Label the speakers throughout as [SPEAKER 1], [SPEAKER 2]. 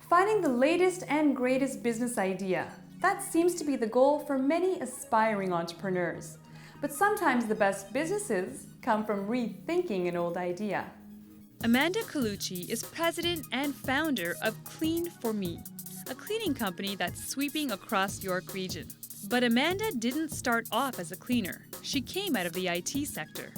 [SPEAKER 1] Finding the latest and greatest business idea. That seems to be the goal for many aspiring entrepreneurs. But sometimes the best businesses come from rethinking an old idea. Amanda Collucci is president and founder of Clean4Me, a cleaning company that's sweeping across York Region. But Amanda didn't start off as a cleaner. She came out of the IT sector.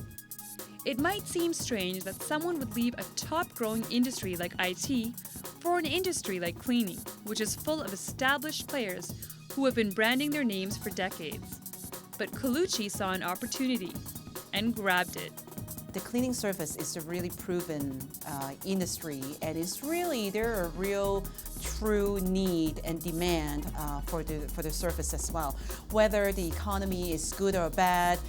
[SPEAKER 1] It might seem strange that someone would leave a top-growing industry like IT for an industry like cleaning, which is full of established players who have been branding their names for decades. But Collucci saw an opportunity and grabbed it.
[SPEAKER 2] The cleaning service is a really proven industry, and there are real true need and demand for the service as well. Whether the economy is good or bad,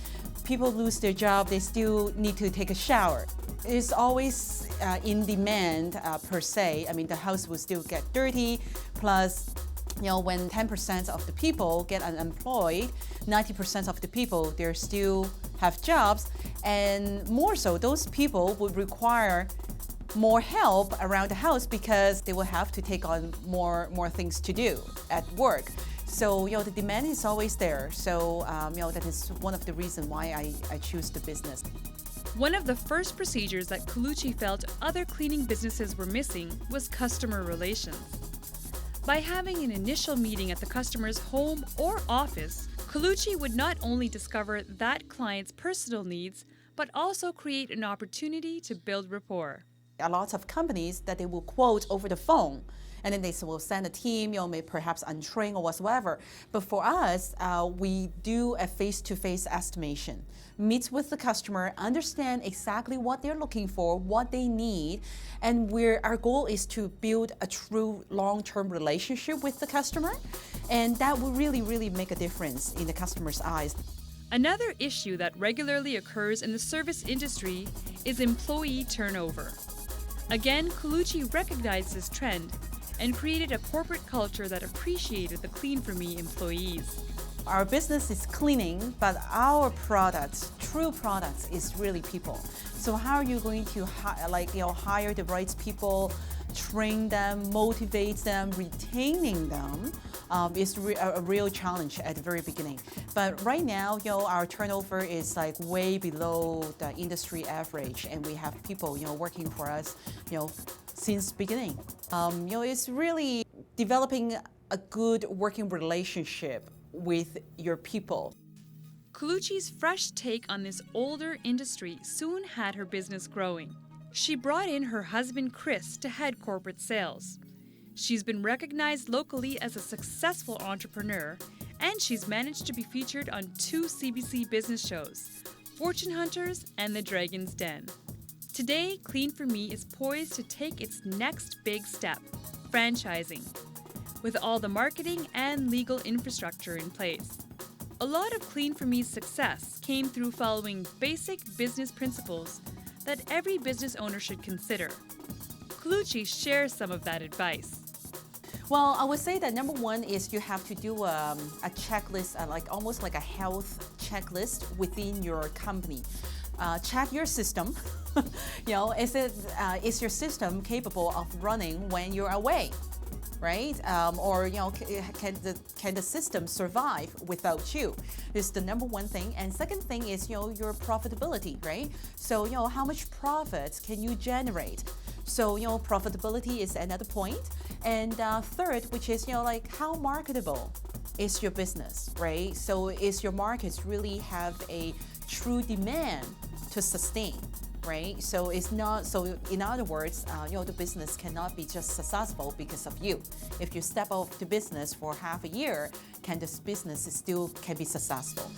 [SPEAKER 2] people lose their job, they still need to take a shower. It's always in demand per se. I mean, the house will still get dirty, plus when 10% of the people get unemployed, 90% of the people, they still have jobs, and more so, those people would require more help around the house because they will have to take on more things to do at work. So, the demand is always there. So, that is one of the reasons why I choose the business.
[SPEAKER 1] One of the first procedures that Collucci felt other cleaning businesses were missing was customer relations. By having an initial meeting at the customer's home or office, Collucci would not only discover that client's personal needs, but also create an opportunity to build rapport.
[SPEAKER 2] A lot of companies that they will quote over the phone, and then they will send a team, may perhaps untrained or whatsoever. But for us, we do a face-to-face estimation. Meet with the customer, understand exactly what they're looking for, what they need, and our goal is to build a true long-term relationship with the customer, and that will really make a difference in the customer's eyes.
[SPEAKER 1] Another issue that regularly occurs in the service industry is employee turnover. Again, Collucci recognized this trend and created a corporate culture that appreciated the Clean4Me employees.
[SPEAKER 2] Our business is cleaning, but our products, true products, is really people. So how are you going to hire the right people, train them, motivate them, retaining them is a real challenge at the very beginning. But right now, our turnover is way below the industry average, and we have people, working for us, since beginning. It's really developing a good working relationship with your people.
[SPEAKER 1] Collucci's fresh take on this older industry soon had her business growing. She brought in her husband Chris to head corporate sales. She's been recognized locally as a successful entrepreneur, and she's managed to be featured on 2 CBC business shows, Fortune Hunters and The Dragon's Den. Today, Clean4Me is poised to take its next big step, franchising, with all the marketing and legal infrastructure in place. A lot of Clean4Me's success came through following basic business principles that every business owner should consider. Collucci shares some of that advice.
[SPEAKER 2] Well, I would say that number one is you have to do a checklist, almost like a health checklist within your company. Check your system. Is your system capable of running when you're away, right? Can the system survive without you? Is the number one thing. And second thing is your profitability, right? So how much profit can you generate? So profitability is another point. And third, which is how marketable is your business, right? So is your markets really have a true demand to sustain, right? So it's not, so in other words, the business cannot be just successful because of you. If you step off the business for half a year, can this business still can be successful?